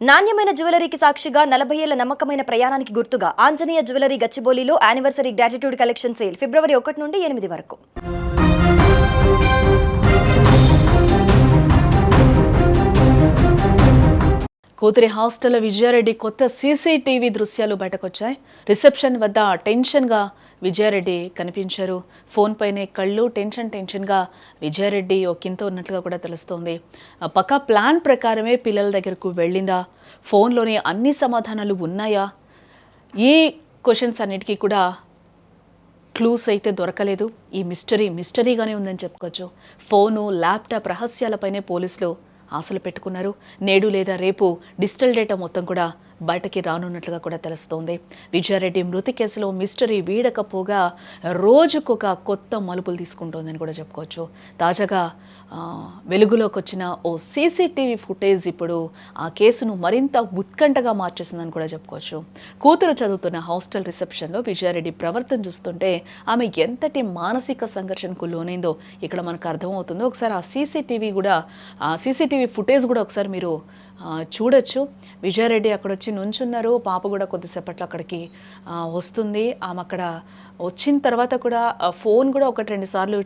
నాణ్యమైన జ్యువెలరీకి సాక్షిగా 40 ఏళ్ల నమ్మకమైన ప్రయాణానికి గుర్తుగా ఆంజనేయ జ్యువెలరీ గచ్చిబౌలిలో యానివర్సరీ గ్రాటిట్యూడ్ కలెక్షన్ సేల్ ఫిబ్రవరి 1 నుండి 8 వరకు. కూతురి హాస్టల్ విజయారెడ్డి కొత్త సీసీటీవీ దృశ్యాలు బయటకొచ్చాయి. రిసెప్షన్ వద్ద టెన్షన్గా విజయారెడ్డి కనిపించారు. ఫోన్ పైనే కళ్ళు టెన్షన్గా విజయారెడ్డి ఒకంత ఉన్నట్లుగా కూడా తెలుస్తోంది. పక్కా ప్లాన్ ప్రకారమే పిల్లల దగ్గరకు వెళ్ళిందా, ఫోన్లోనే అన్ని సమాధానాలు ఉన్నాయా, ఈ క్వశ్చన్స్ అన్నిటికీ కూడా క్లూస్ అయితే దొరకలేదు. ఈ మిస్టరీగానే ఉందని చెప్పుకోవచ్చు. ఫోను, ల్యాప్టాప్ రహస్యాలపైనే పోలీసులు ఆశలు పెట్టుకున్నారు. నేడు లేదా రేపు డిజిటల్ డేటా మొత్తం కూడా బయటకి రానున్నట్లుగా కూడా తెలుస్తోంది. విజయారెడ్డి మృతి కేసులో మిస్టరీ వీడకపోగా రోజుకొక కొత్త మలుపులు తీసుకుంటోందని కూడా చెప్పుకోవచ్చు. తాజాగా వెలుగులోకి వచ్చిన ఓ సీసీటీవీ ఫుటేజ్ ఇప్పుడు ఆ కేసును మరింత ఉత్కంఠగా మార్చేసిందని కూడా చెప్పుకోవచ్చు. కూతురు చదువుతున్న హాస్టల్ రిసెప్షన్లో విజయారెడ్డి ప్రవర్తన చూస్తుంటే ఆమె ఎంతటి మానసిక సంఘర్షణకు లోనైందో ఇక్కడ మనకు అర్థమవుతుందో. ఒకసారి ఆ సీసీటీవీ ఫుటేజ్ కూడా ఒకసారి మీరు చూడొచ్చు. విజయారెడ్డి అక్కడ వచ్చి నుంచున్నారు. పాప కూడా కొద్దిసేపట్లో అక్కడికి వస్తుంది. ఆమె అక్కడ వచ్చిన తర్వాత కూడా ఫోన్ కూడా 1-2 సార్లు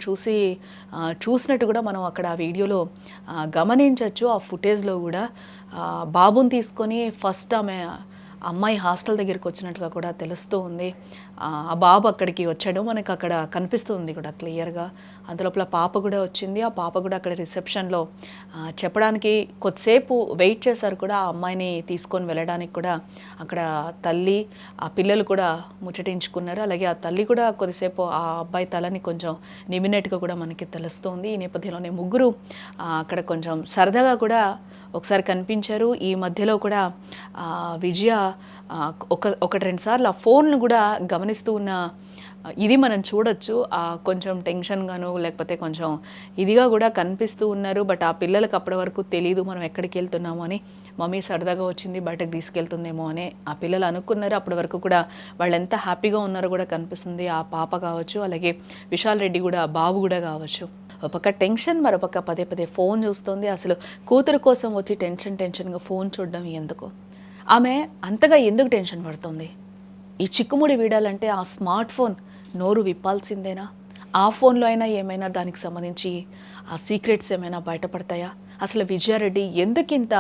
చూసినట్టు కూడా మనం అక్కడ ఆ వీడియోలో గమనించవచ్చు. ఆ ఫుటేజ్లో కూడా బాబుని తీసుకొని ఫస్ట్ అమ్మాయి హాస్టల్ దగ్గరికి వచ్చినట్టుగా కూడా తెలుస్తూ ఉంది. ఆ బాబు అక్కడికి వచ్చాడు, మనకు అక్కడ కనిపిస్తుంది కూడా క్లియర్గా. అందులోపల పాప కూడా వచ్చింది. ఆ పాప కూడా అక్కడ రిసెప్షన్లో చెప్పడానికి కొద్దిసేపు వెయిట్ చేశారు కూడా. ఆ అమ్మాయిని తీసుకొని వెళ్ళడానికి కూడా అక్కడ తల్లి, ఆ పిల్లలు కూడా ముచ్చటించుకున్నారు. అలాగే ఆ తల్లి కూడా కొద్దిసేపు ఆ అబ్బాయి తలని కొంచెం నిమినట్టుగా కూడా మనకి తెలుస్తుంది. ఈ నేపథ్యంలోనే ముగ్గురు అక్కడ కొంచెం సరదాగా కూడా ఒకసారి కనిపించారు. ఈ మధ్యలో కూడా విజయ 1-2 సార్లు ఆ ఫోన్ను కూడా గమనిస్తూ ఉన్న ఇది మనం చూడొచ్చు. కొంచెం టెన్షన్గాను లేకపోతే కొంచెం ఇదిగా కూడా కనిపిస్తూ ఉన్నారు. బట్ ఆ పిల్లలకు అప్పటి వరకు తెలియదు మనం ఎక్కడికి వెళ్తున్నామో అని. మమ్మీ సరదాగా వచ్చింది, బయటకు తీసుకెళ్తుందేమో అని ఆ పిల్లలు అనుకున్నారు. అప్పటి వరకు కూడా వాళ్ళు ఎంత హ్యాపీగా ఉన్నారో కూడా కనిపిస్తుంది. ఆ పాప కావచ్చు, అలాగే విశాల్ రెడ్డి కూడా, బాబు కూడా కావచ్చు. ఒక పక్క టెన్షన్, మరొక పదే ఫోన్ చూస్తుంది. అసలు కూతురు కోసం వచ్చి టెన్షన్గా ఫోన్ చూడడం ఎందుకు? ఆమె అంతగా ఎందుకు టెన్షన్ పడుతుంది? ఈ చిక్కుముడి వీడాలంటే ఆ స్మార్ట్ ఫోన్ నోరు విప్పాల్సిందేనా? ఆ ఫోన్లో అయినా ఏమైనా దానికి సంబంధించి ఆ సీక్రెట్స్ ఏమైనా బయటపడతాయా? అసలు విజయారెడ్డి ఎందుకింత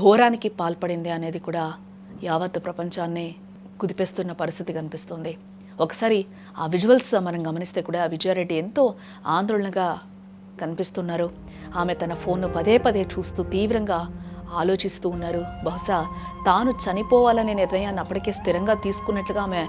ఘోరానికి పాల్పడింది అనేది కూడా యావత్ ప్రపంచాన్ని కుదిపేస్తున్న పరిస్థితి కనిపిస్తుంది. ఒకసారి ఆ విజువల్స్ మనం గమనిస్తే కూడా విజయారెడ్డి ఎంతో ఆందోళనగా కనిపిస్తున్నారు. ఆమె తన ఫోన్ను పదే చూస్తూ తీవ్రంగా ఆలోచిస్తూ ఉన్నారు. బహుశా తాను చనిపోవాలనే నిర్ణయాన్ని అప్పటికే స్థిరంగా తీసుకున్నట్లుగా ఆమె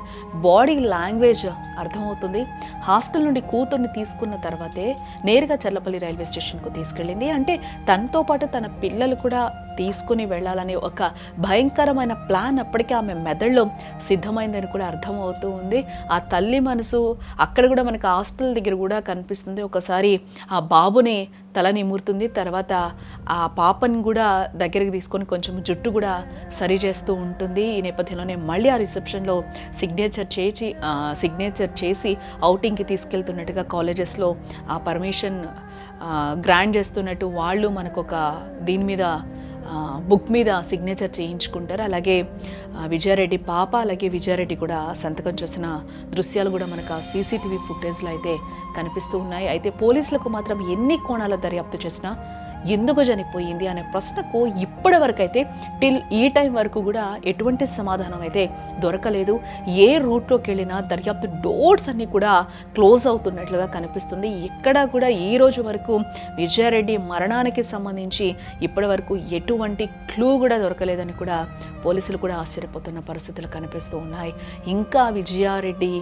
బాడీ లాంగ్వేజ్ అర్థమవుతుంది. హాస్టల్ నుండి కూతుర్ని తీసుకున్న తర్వాతే నేరుగా చర్లపల్లి రైల్వే స్టేషన్కు తీసుకెళ్ళింది. అంటే తనతో పాటు తన పిల్లలు కూడా తీసుకుని వెళ్ళాలనే ఒక భయంకరమైన ప్లాన్ అప్పటికే ఆమె మెదడులో సిద్ధమైందని కూడా అర్థమవుతూ ఉంది. ఆ తల్లి మనసు అక్కడ కూడా మనకు హాస్టల్ దగ్గర కూడా కనిపిస్తుంది. ఒకసారి ఆ బాబుని తల నిమురుతుంది, తర్వాత ఆ పాపని కూడా దగ్గరికి తీసుకొని కొంచెం జుట్టు కూడా సరి చేస్తూ ఉంటుంది. ఈ నేపథ్యంలోనే మళ్ళీ ఆ రిసెప్షన్లో సిగ్నేచర్ చేసి అవుటింగ్కి తీసుకెళ్తున్నట్టుగా కాలేజెస్లో ఆ పర్మిషన్ గ్రాంట్ చేస్తున్నట్టు వాళ్ళు మనకు ఒక దీని మీద బుక్ మీద సిగ్నేచర్ చేయించుకుంటారు. అలాగే విజయారెడ్డి పాప, అలాగే విజయారెడ్డి కూడా సంతకం చేసిన దృశ్యాలు కూడా మనకు ఆ సీసీటీవీ ఫుటేజ్లో అయితే కనిపిస్తూ ఉన్నాయి. అయితే పోలీసులకు మాత్రం ఎన్ని కోణాల దర్యాప్తు చేసినా ఎందుకు చనిపోయింది అనే ప్రశ్నకు ఇప్పటి వరకు అయితే ఈ టైం వరకు కూడా ఎటువంటి సమాధానం అయితే దొరకలేదు. ఏ రూట్లోకి వెళ్ళినా దర్యాప్తు డోర్స్ అన్నీ కూడా క్లోజ్ అవుతున్నట్లుగా కనిపిస్తుంది. ఎక్కడా కూడా ఈ రోజు వరకు విజయారెడ్డి మరణానికి సంబంధించి ఇప్పటి వరకు ఎటువంటి క్లూ కూడా దొరకలేదని కూడా పోలీసులు కూడా ఆశ్చర్యపోతున్న పరిస్థితులు కనిపిస్తూ ఉన్నాయి. ఇంకా విజయారెడ్డి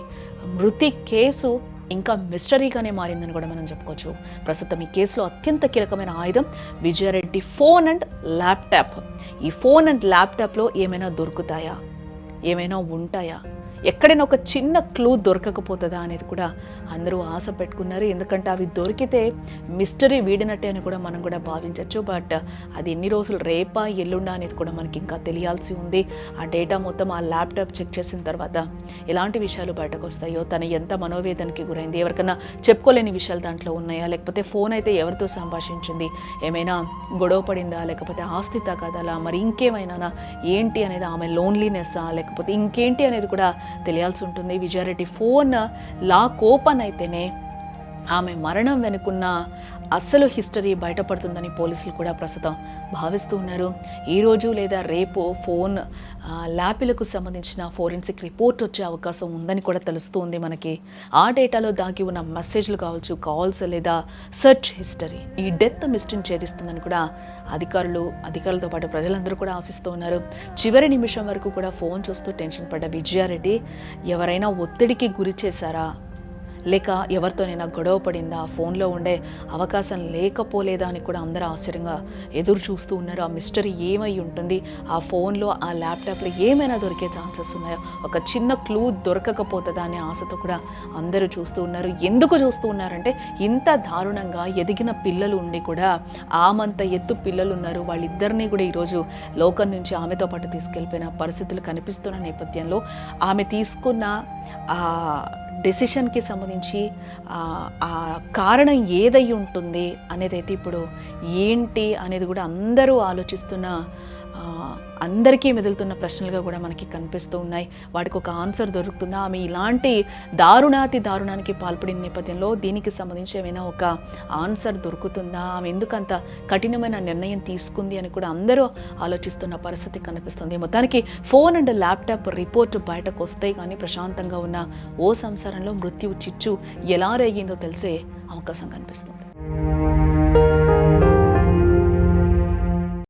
మృతి కేసు ఇంకా మిస్టరీగానే మారిందని కూడా మనం చెప్పుకోవచ్చు. ప్రస్తుతం ఈ కేసులో అత్యంత కీలకమైన ఆయుధం విజయారెడ్డి ఫోన్ అండ్ ల్యాప్టాప్. ఈ ఫోన్ అండ్ ల్యాప్టాప్లో ఏమైనా దొరుకుతాయా, ఏమైనా ఉంటాయా? ఎక్కడైనా ఒక చిన్న క్లూ దొరకకపోతుందా అనేది కూడా అందరూ ఆశ పెట్టుకున్నారు. ఎందుకంటే అవి దొరికితే మిస్టరీ వీడినట్టే అని కూడా మనం కూడా భావించవచ్చు. బట్ అది ఎన్ని రోజులు, రేపా ఎల్లుండా అనేది కూడా మనకి ఇంకా తెలియాల్సి ఉంది. ఆ డేటా మొత్తం ఆ ల్యాప్టాప్ చెక్ చేసిన తర్వాత ఎలాంటి విషయాలు బయటకు వస్తాయో, తను ఎంత మనోవేదనకి గురైంది, ఎవరికైనా చెప్పుకోలేని విషయాలు దాంట్లో ఉన్నాయా, లేకపోతే ఫోన్ అయితే ఎవరితో సంభాషించింది, ఏమైనా గొడవ పడిందా, లేకపోతే ఆస్తి తగాదాలా, మరి ఇంకేమైనా ఏంటి అనేది, ఆమె లోన్లీనెస్సా, లేకపోతే ఇంకేంటి అనేది కూడా తెలియాల్సి ఉంటుంది. విజయారెడ్డి ఫోన్ లాక్ ఓపెన్ అయితేనే ఆమె మరణం వెనుకున్న అసలు హిస్టరీ బయటపడుతుందని పోలీసులు కూడా ప్రస్తుతం భావిస్తూ ఉన్నారు. ఈరోజు లేదా రేపు ఫోన్ ల్యాపిలకు సంబంధించిన ఫోరెన్సిక్ రిపోర్ట్ వచ్చే అవకాశం ఉందని కూడా తెలుస్తూ ఉంది మనకి. ఆ డేటాలో దాగి ఉన్న మెసేజ్లు కావచ్చు, కాల్స్ లేదా సెర్చ్ హిస్టరీ ఈ డెత్ మిస్టరీని ఛేదిస్తుందని కూడా అధికారులతో పాటు ప్రజలందరూ కూడా ఆశిస్తూ ఉన్నారు. చివరి నిమిషం వరకు కూడా ఫోన్ చూస్తూ టెన్షన్ పడ్డ విజయారెడ్డి ఎవరైనా ఒత్తిడికి గురి చేశారా, లేక ఎవరితోనైనా గొడవ పడిందా, ఫోన్లో ఉండే అవకాశం లేకపోలేదా అని కూడా అందరూ ఆశ్చర్యంగా ఎదురు చూస్తూ ఉన్నారు. ఆ మిస్టరీ ఏమై ఉంటుంది, ఆ ఫోన్లో ఆ ల్యాప్టాప్లో ఏమైనా దొరికే ఛాన్సెస్ ఉన్నాయో, ఒక చిన్న క్లూ దొరకకపోతుందా అనే ఆశతో కూడా అందరూ చూస్తూ ఉన్నారు. ఎందుకు చూస్తూ ఉన్నారంటే ఇంత దారుణంగా ఎదిగిన పిల్లలు ఉండి కూడా ఆమంత ఎత్తు పిల్లలు ఉన్నారు, వాళ్ళిద్దరినీ కూడా ఈరోజు లోకం నుంచి ఆమెతో పాటు తీసుకెళ్ళిపోయిన పరిస్థితులు కనిపిస్తున్న నేపథ్యంలో ఆమె తీసుకున్న ఆ డెసిషన్కి సంబంధించి ఆ కారణం ఏదై ఉంటుంది అనేది అయితే ఇప్పుడు ఏంటి అనేది కూడా అందరూ ఆలోచిస్తున్న, అందరికీ మెదులుతున్న ప్రశ్నలుగా కూడా మనకి కనిపిస్తూ ఉన్నాయి. వాటికి ఒక ఆన్సర్ దొరుకుతుందా, ఆమె ఇలాంటి దారుణానికి పాల్పడిన నేపథ్యంలో దీనికి సంబంధించి ఏమైనా ఒక ఆన్సర్ దొరుకుతుందా, ఆమె ఎందుకంత కఠినమైన నిర్ణయం తీసుకుంది అని కూడా అందరూ ఆలోచిస్తున్న పరిస్థితి కనిపిస్తుంది. మొత్తానికి ఫోన్ అండ్ ల్యాప్టాప్ రిపోర్ట్ బయటకు వస్తే కానీ ప్రశాంతంగా ఉన్న ఓ సంసారంలో మృత్యు చిచ్చు ఎలా రేగిందో తెలిసే అవకాశం కనిపిస్తుంది.